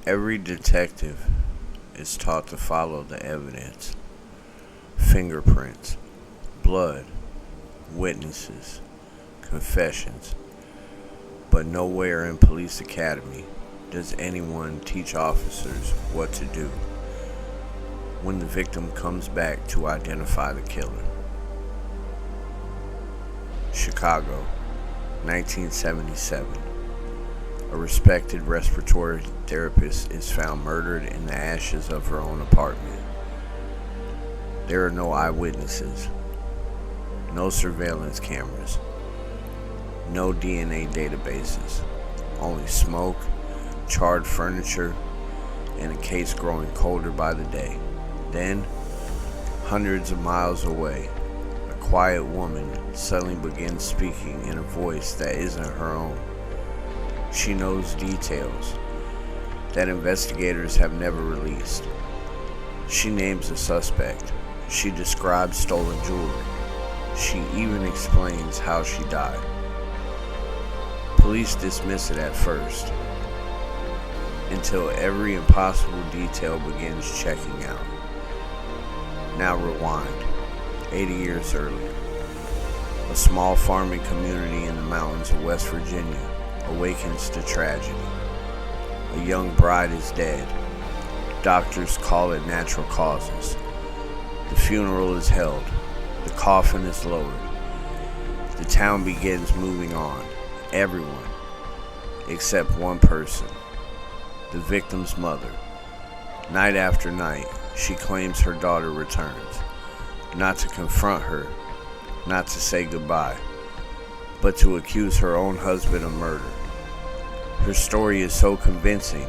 Every detective is taught to follow the evidence: fingerprints, blood, witnesses, confessions. But nowhere in Police Academy does anyone teach officers what to do when the victim comes back to identify the killer. Chicago, 1977. A respected respiratory therapist is found murdered in the ashes of her own apartment. There are no eyewitnesses, no surveillance cameras, no DNA databases, only smoke, charred furniture, and a case growing colder by the day. Then, hundreds of miles away, a quiet woman suddenly begins speaking in a voice that isn't her own. She knows details that investigators have never released. She names a suspect. She describes stolen jewelry. She even explains how she died. Police dismiss it at first, until every impossible detail begins checking out. Now rewind, 80 years earlier. A small farming community in the mountains of West Virginia awakens to tragedy. A young bride is dead. Doctors call it natural causes. The funeral is held. The coffin is lowered. The town begins moving on. Everyone, except one person, the victim's mother. Night after night, she claims her daughter returns, not to confront her, not to say goodbye, but to accuse her own husband of murder. Her story is so convincing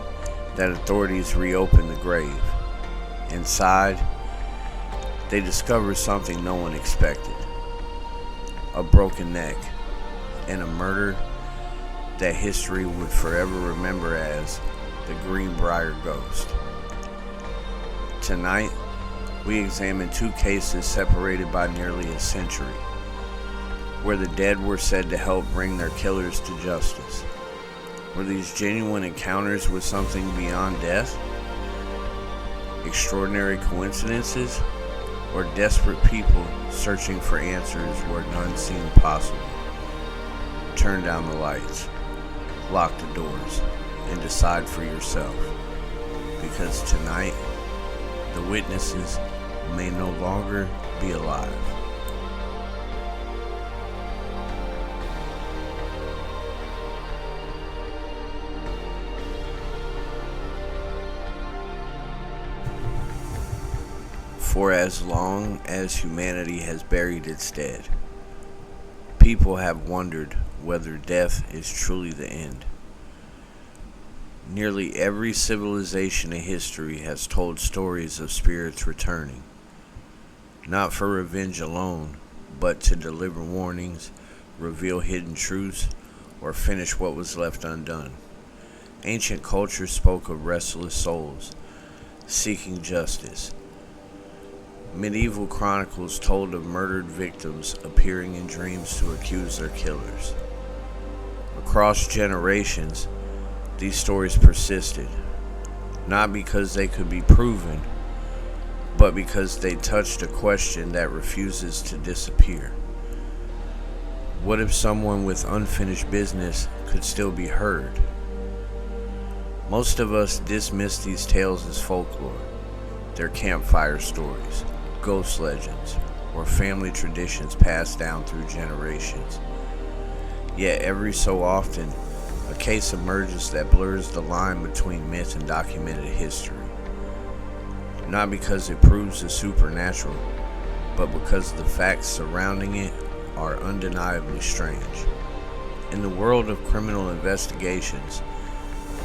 that authorities reopen the grave. Inside, they discover something no one expected: a broken neck and a murder that history would forever remember as the Greenbrier ghost. Tonight, we examine two cases separated by nearly a century, where the dead were said to help bring their killers to justice. Were these genuine encounters with something beyond death? Extraordinary coincidences? Or desperate people searching for answers where none seemed possible? Turn down the lights, lock the doors, and decide for yourself. Because tonight, the witnesses may no longer be alive. For as long as humanity has buried its dead, people have wondered whether death is truly the end. Nearly every civilization in history has told stories of spirits returning, not for revenge alone, but to deliver warnings, reveal hidden truths, or finish what was left undone. Ancient cultures spoke of restless souls seeking justice. Medieval chronicles told of murdered victims appearing in dreams to accuse their killers. Across generations, these stories persisted, not because they could be proven, but because they touched a question that refuses to disappear. What if someone with unfinished business could still be heard? Most of us dismiss these tales as folklore. They're campfire stories, ghost legends, or family traditions passed down through generations. Yet every so often, a case emerges that blurs the line between myth and documented history. Not because it proves the supernatural, but because the facts surrounding it are undeniably strange. In the world of criminal investigations,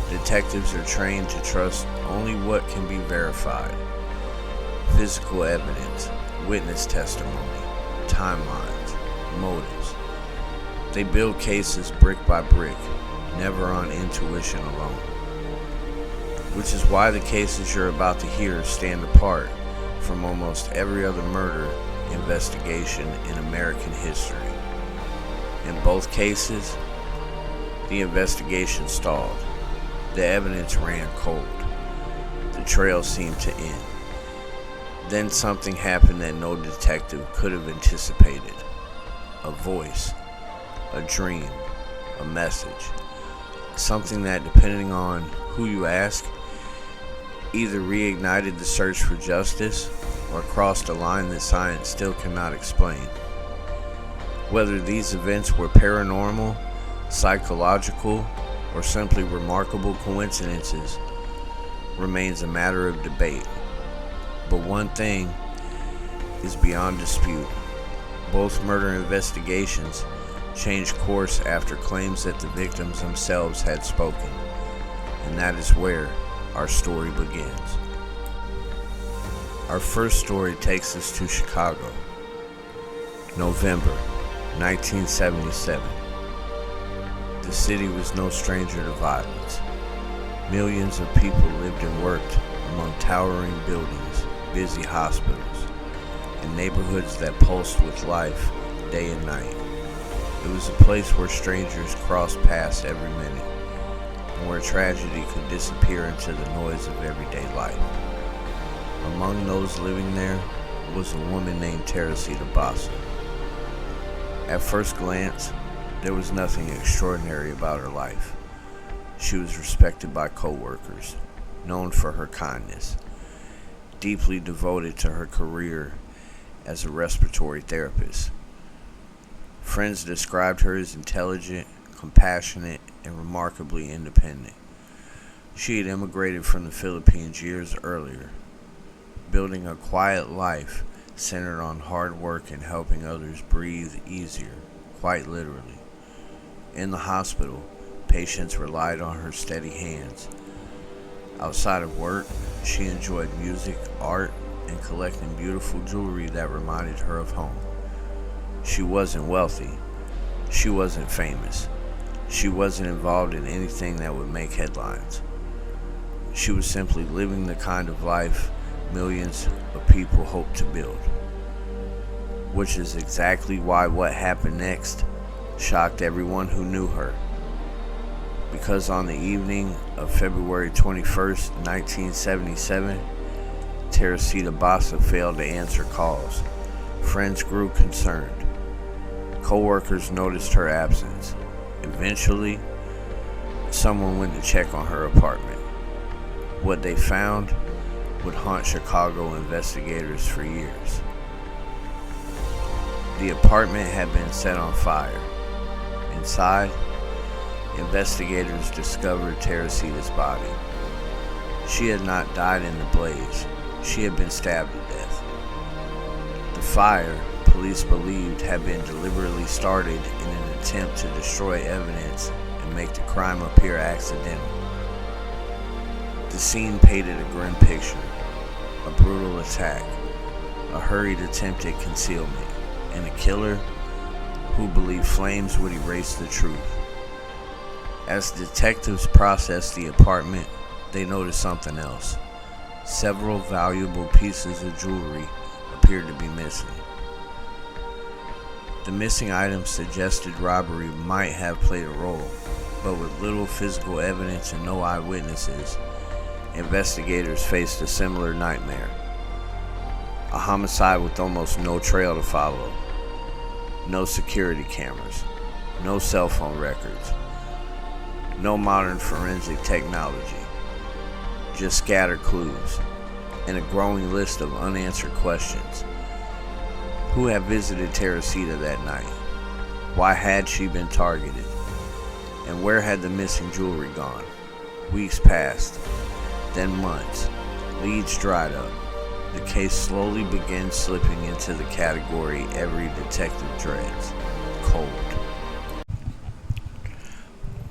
detectives are trained to trust only what can be verified. Physical evidence, witness testimony, timelines, motives. They build cases brick by brick, never on intuition alone. Which is why the cases you're about to hear stand apart from almost every other murder investigation in American history. In both cases, the investigation stalled. The evidence ran cold. The trail seemed to end. Then something happened that no detective could have anticipated. A voice, a dream, a message. Something that, depending on who you ask, either reignited the search for justice or crossed a line that science still cannot explain. Whether these events were paranormal, psychological, or simply remarkable coincidences remains a matter of debate. But one thing is beyond dispute. Both murder investigations changed course after claims that the victims themselves had spoken. And that is where our story begins. Our first story takes us to Chicago, November 1977. The city was no stranger to violence. Millions of people lived and worked among towering buildings, busy hospitals, and neighborhoods that pulsed with life day and night. It was a place where strangers crossed paths every minute, and where tragedy could disappear into the noise of everyday life. Among those living there was a woman named Teresita Basa. At first glance, there was nothing extraordinary about her life. She was respected by co-workers, known for her kindness, deeply devoted to her career as a respiratory therapist. Friends described her as intelligent, compassionate, and remarkably independent. She had immigrated from the Philippines years earlier, building a quiet life centered on hard work and helping others breathe easier, quite literally. In the hospital, patients relied on her steady hands. Outside of work, she enjoyed music, art, and collecting beautiful jewelry that reminded her of home. She wasn't wealthy. She wasn't famous. She wasn't involved in anything that would make headlines. She was simply living the kind of life millions of people hope to build. Which is exactly why what happened next shocked everyone who knew her. Because on the evening of February 21st, 1977, Teresita Basa failed to answer calls. Friends grew concerned. Co-workers noticed her absence. Eventually, someone went to check on her apartment. What they found would haunt Chicago investigators for years. The apartment had been set on fire. Inside, investigators discovered Teresita's body. She had not died in the blaze. She had been stabbed to death. The fire, police believed, had been deliberately started in an attempt to destroy evidence and make the crime appear accidental. The scene painted a grim picture, a brutal attack, a hurried attempt at concealment, and a killer who believed flames would erase the truth. As detectives processed the apartment, they noticed something else. Several valuable pieces of jewelry appeared to be missing. The missing items suggested robbery might have played a role, but with little physical evidence and no eyewitnesses, investigators faced a similar nightmare. A homicide with almost no trail to follow. No security cameras. No cell phone records. No modern forensic technology. Just scattered clues and a growing list of unanswered questions. Who had visited Teresita that night? Why had she been targeted? And where had the missing jewelry gone? Weeks passed, then months. Leads dried up. The case slowly began slipping into the category every detective dreads: cold.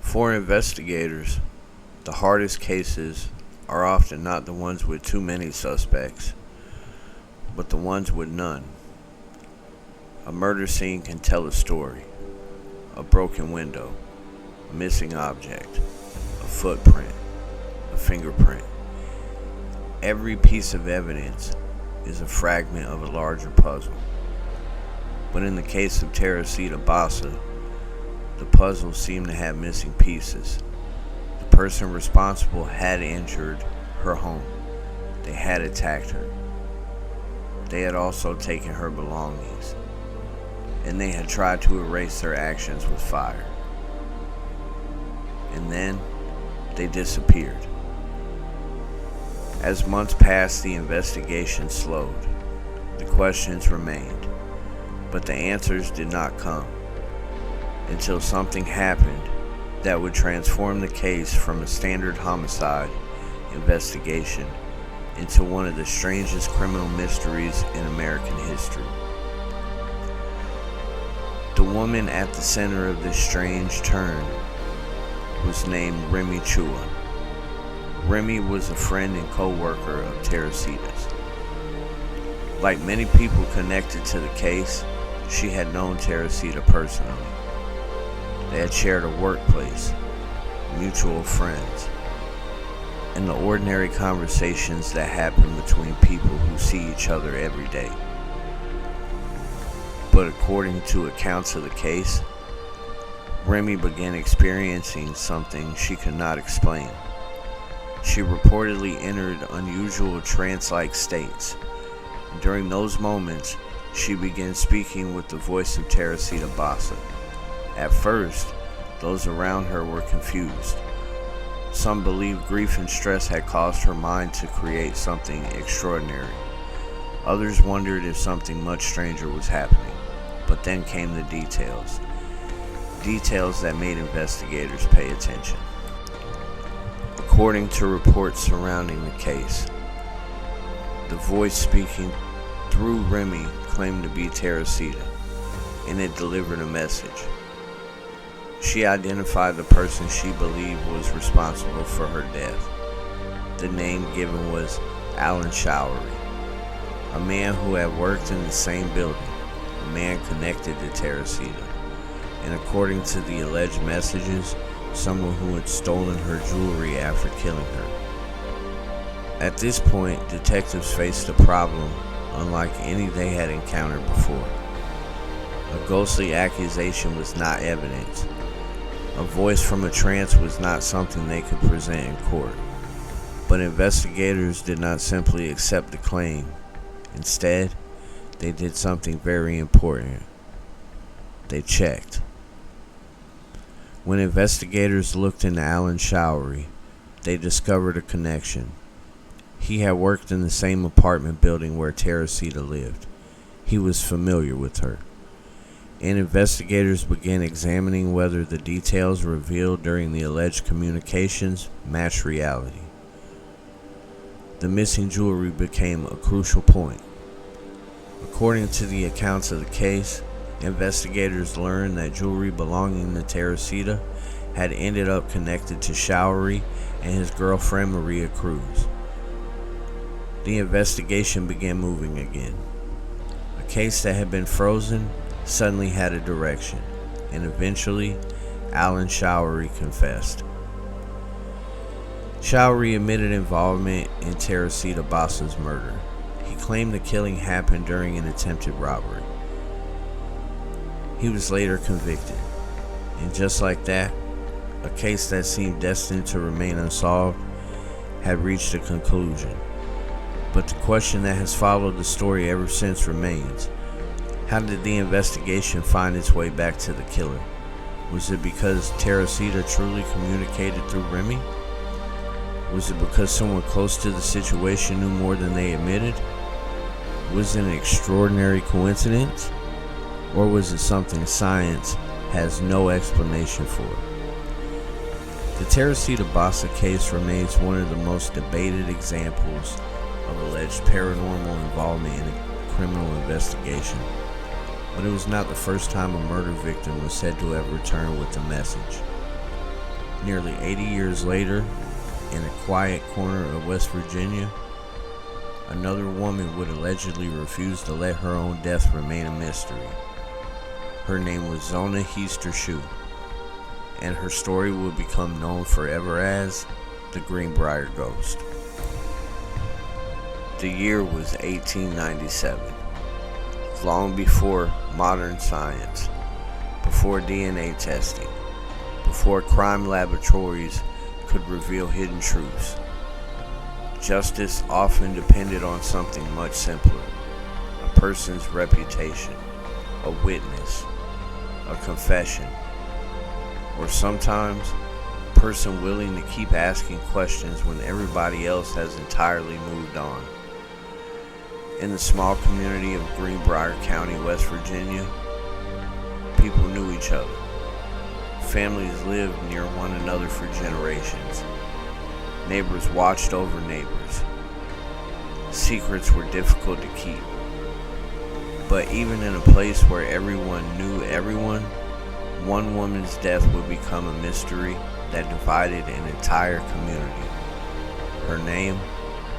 For investigators, the hardest cases are often not the ones with too many suspects, but the ones with none. A murder scene can tell a story. A broken window, a missing object, a footprint, a fingerprint. Every piece of evidence is a fragment of a larger puzzle. But in the case of Teresita Basa, the puzzle seemed to have missing pieces. The person responsible had injured her home. They had attacked her. They had also taken her belongings, and they had tried to erase their actions with fire. And then they disappeared. As months passed, the investigation slowed. The questions remained, but the answers did not come until something happened that would transform the case from a standard homicide investigation into one of the strangest criminal mysteries in American history. The woman at the center of this strange turn was named Remy Chua. Remy was a friend and co-worker of Teresita's. Like many people connected to the case, she had known Teresita personally. They had shared a workplace, mutual friends, and the ordinary conversations that happen between people who see each other every day. But according to accounts of the case, Remy began experiencing something she could not explain. She reportedly entered unusual trance-like states. During those moments, she began speaking with the voice of Teresita Basa. At first, those around her were confused. Some believed grief and stress had caused her mind to create something extraordinary. Others wondered if something much stranger was happening. But then came the details. Details that made investigators pay attention. According to reports surrounding the case, the voice speaking through Remy claimed to be Teresita, and it delivered a message. She identified the person she believed was responsible for her death. The name given was Alan Showery, a man who had worked in the same building, a man connected to Teresita, and according to the alleged messages, someone who had stolen her jewelry after killing her. At this point, detectives faced a problem unlike any they had encountered before. A ghostly accusation was not evidence. A voice from a trance was not something they could present in court. But investigators did not simply accept the claim. Instead, they did something very important. They checked. When investigators looked into Alan Showery, they discovered a connection. He had worked in the same apartment building where Teresita lived. He was familiar with her. And investigators began examining whether the details revealed during the alleged communications matched reality. The missing jewelry became a crucial point. According to the accounts of the case, investigators learned that jewelry belonging to Teresita had ended up connected to Showery and his girlfriend Maria Cruz. The investigation began moving again. A case that had been frozen suddenly had a direction, and eventually, Alan Showery confessed. Showery admitted involvement in Teresita Basa's murder. He claimed the killing happened during an attempted robbery. He was later convicted, and just like that, a case that seemed destined to remain unsolved had reached a conclusion. But the question that has followed the story ever since remains. How did the investigation find its way back to the killer? Was it because Teresita truly communicated through Remy? Was it because someone close to the situation knew more than they admitted? Was it an extraordinary coincidence? Or was it something science has no explanation for? The Teresita Basa case remains one of the most debated examples of alleged paranormal involvement in a criminal investigation. But it was not the first time a murder victim was said to have returned with a message. Nearly 80 years later, in a quiet corner of West Virginia, another woman would allegedly refuse to let her own death remain a mystery. Her name was Zona Heaster-Shue, and her story would become known forever as the Greenbrier Ghost. The year was 1897. Long before modern science, before DNA testing, before crime laboratories could reveal hidden truths. Justice often depended on something much simpler: a person's reputation, a witness, a confession, or sometimes a person willing to keep asking questions when everybody else has entirely moved on. In the small community of Greenbrier County, West Virginia, people knew each other. Families lived near one another for generations. Neighbors watched over neighbors. Secrets were difficult to keep. But even in a place where everyone knew everyone, one woman's death would become a mystery that divided an entire community. Her name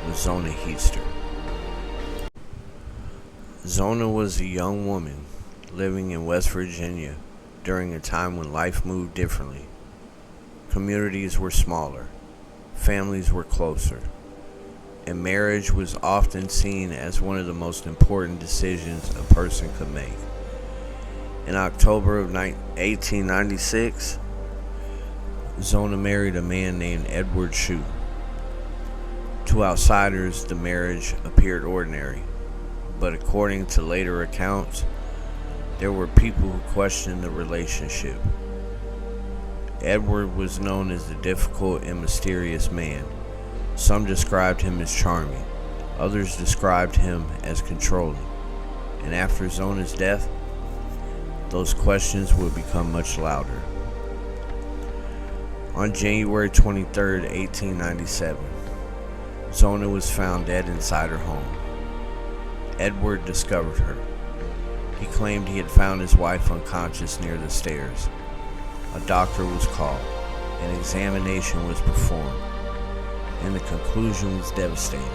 was Zona Heister. Zona was a young woman living in West Virginia during a time when life moved differently. Communities were smaller, families were closer, and marriage was often seen as one of the most important decisions a person could make. In October of 1896, Zona married a man named Edward Shue. To outsiders, the marriage appeared ordinary, but according to later accounts, there were people who questioned the relationship. Edward was known as the difficult and mysterious man. Some described him as charming, others described him as controlling. And after Zona's death, those questions would become much louder. On January 23, 1897, Zona was found dead inside her home. Edward discovered her. He claimed he had found his wife unconscious near the stairs. A doctor was called. An examination was performed, and the conclusion was devastating.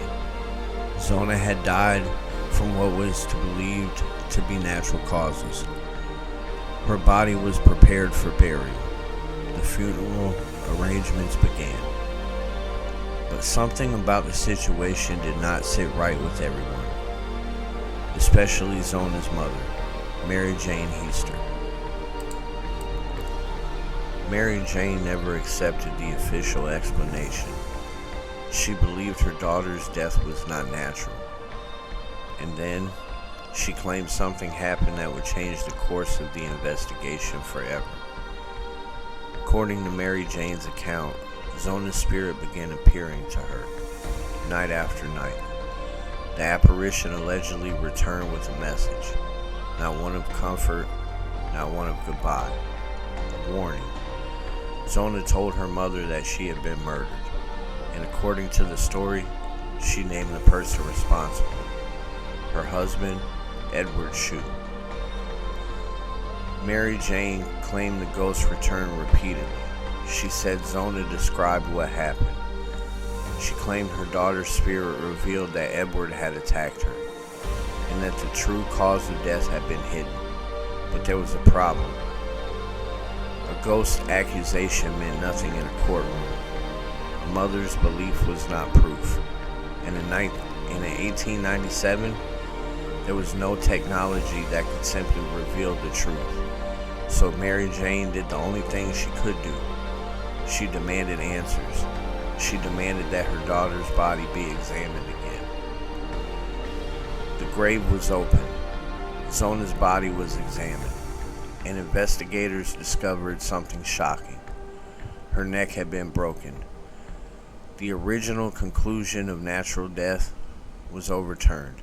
Zona had died from what was believed to be natural causes. Her body was prepared for burial. The funeral arrangements began. But something about the situation did not sit right with everyone, especially Zona's mother, Mary Jane Heister. Mary Jane never accepted the official explanation. She believed her daughter's death was not natural. And then, she claimed something happened that would change the course of the investigation forever. According to Mary Jane's account, Zona's spirit began appearing to her, night after night. The apparition allegedly returned with a message, not one of comfort, not one of goodbye. A warning. Zona told her mother that she had been murdered, and according to the story, she named the person responsible, her husband, Edward Shue. Mary Jane claimed the ghost returned repeatedly. She said Zona described what happened. She claimed her daughter's spirit revealed that Edward had attacked her, and that the true cause of death had been hidden. But there was a problem. A ghost accusation meant nothing in a courtroom. A mother's belief was not proof. And in 1897, there was no technology that could simply reveal the truth. So Mary Jane did the only thing she could do. She demanded answers. She demanded that her daughter's body be examined again. The grave was open. Zona's body was examined, and investigators discovered something shocking. Her neck had been broken. The original conclusion of natural death was overturned.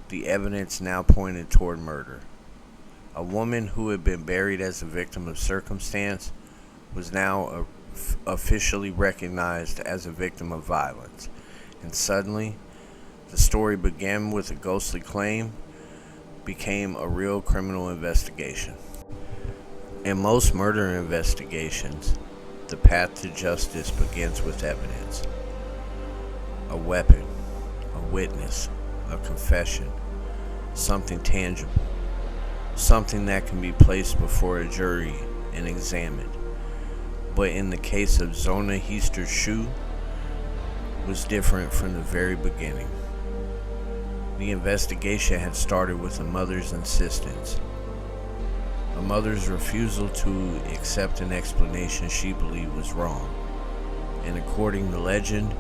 The evidence now pointed toward murder. A woman who had been buried as a victim of circumstance was now officially recognized as a victim of violence. And suddenly, the story began with a ghostly claim, became a real criminal investigation. In most murder investigations, the path to justice begins with evidence. A weapon, a witness, a confession, something tangible, something that can be placed before a jury and examined. But in the case of Zona Heister Shue, was different from the very beginning. The investigation had started with a mother's insistence. A mother's refusal to accept an explanation she believed was wrong. And according to legend,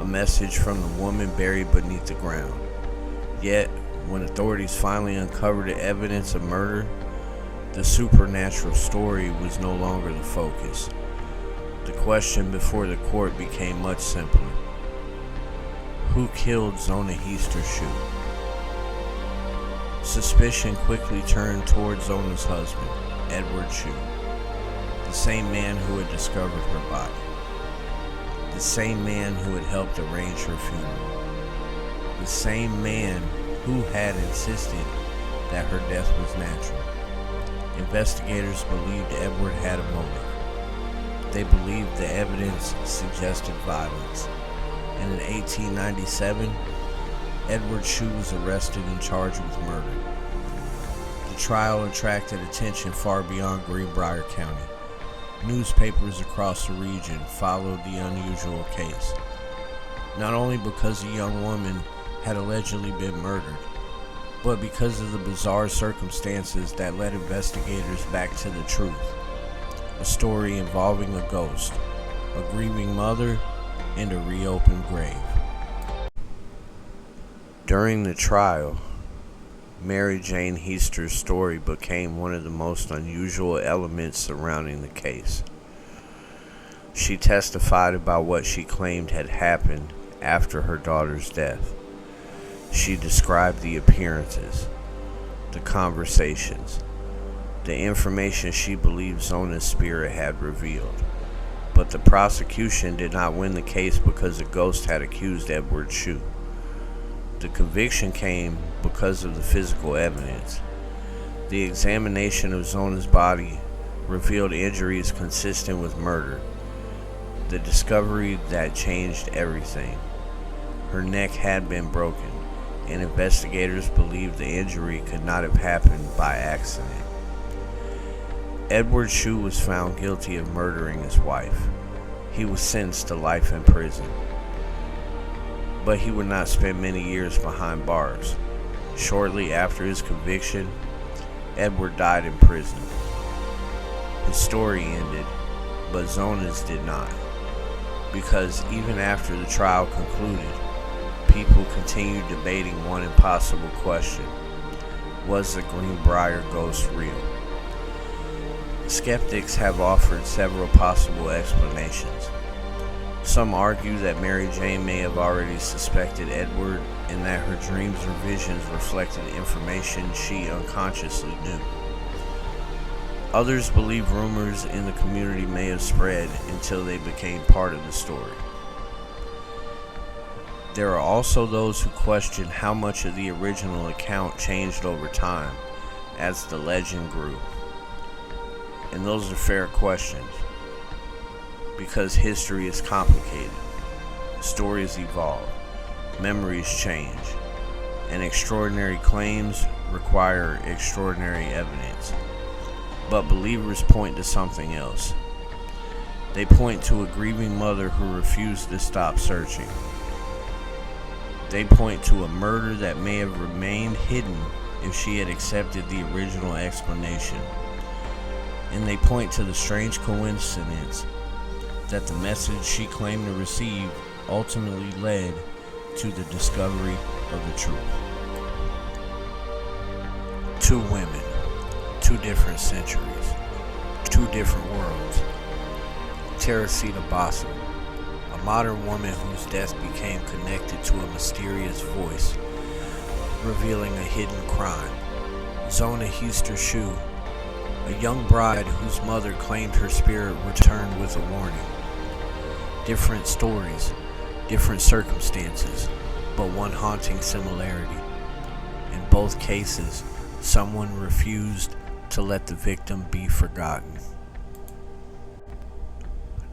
a message from the woman buried beneath the ground. Yet, when authorities finally uncovered the evidence of murder, the supernatural story was no longer the focus. The question before the court became much simpler. Who killed Zona Heaster-Shue? Suspicion quickly turned toward Zona's husband, Edward Shue, the same man who had discovered her body, the same man who had helped arrange her funeral, the same man who had insisted that her death was natural. Investigators believed Edward had a motive. They believed the evidence suggested violence. And in 1897, Edward Shue was arrested and charged with murder. The trial attracted attention far beyond Greenbrier County. Newspapers across the region followed the unusual case, not only because a young woman had allegedly been murdered, but because of the bizarre circumstances that led investigators back to the truth. A story involving a ghost, a grieving mother, and a reopened grave. During the trial, Mary Jane Heaster's story became one of the most unusual elements surrounding the case. She testified about what she claimed had happened after her daughter's death. She described the appearances, the conversations, the information she believed Zona's spirit had revealed. But the prosecution did not win the case because a ghost had accused Edward Shue. The conviction came because of the physical evidence. The examination of Zona's body revealed injuries consistent with murder. The discovery that changed everything. Her neck had been broken, and investigators believed the injury could not have happened by accident. Edward Shue was found guilty of murdering his wife. He was sentenced to life in prison. But he would not spend many years behind bars. Shortly after his conviction, Edward died in prison. His story ended, but Zona's did not. Because even after the trial concluded, people continued debating one impossible question. Was the Greenbrier ghost real? Skeptics have offered several possible explanations. Some argue that Mary Jane may have already suspected Edward and that her dreams or visions reflected information she unconsciously knew. Others believe rumors in the community may have spread until they became part of the story. There are also those who question how much of the original account changed over time as the legend grew. And those are fair questions, because history is complicated, stories evolve, memories change, and extraordinary claims require extraordinary evidence. But believers point to something else. They point to a grieving mother who refused to stop searching. They point to a murder that may have remained hidden if she had accepted the original explanation. And they point to the strange coincidence that the message she claimed to receive ultimately led to the discovery of the truth. Two women, two different centuries, two different worlds. Teresita Basa, a modern woman whose death became connected to a mysterious voice, revealing a hidden crime. Zona Heaster-Shue, a young bride whose mother claimed her spirit returned with a warning. Different stories, different circumstances, but one haunting similarity. In both cases, someone refused to let the victim be forgotten.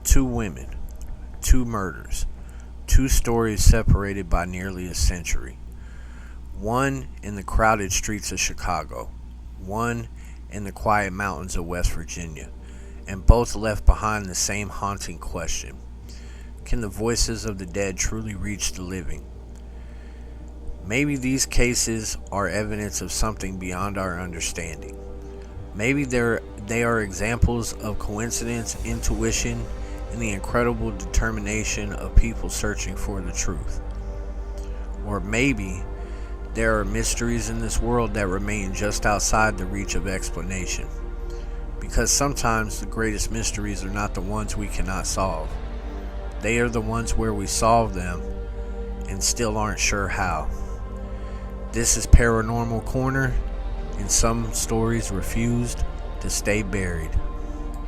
Two women, two murders, two stories separated by nearly a century. One in the crowded streets of Chicago, one in the quiet mountains of West Virginia, and both left behind the same haunting question. Can the voices of the dead truly reach the living? Maybe these cases are evidence of something beyond our understanding. Maybe they are examples of coincidence, intuition, and the incredible determination of people searching for the truth. Or maybe there are mysteries in this world that remain just outside the reach of explanation. Because sometimes the greatest mysteries are not the ones we cannot solve. They are the ones where we solve them and still aren't sure how. This is Paranormal Corner, and some stories refused to stay buried.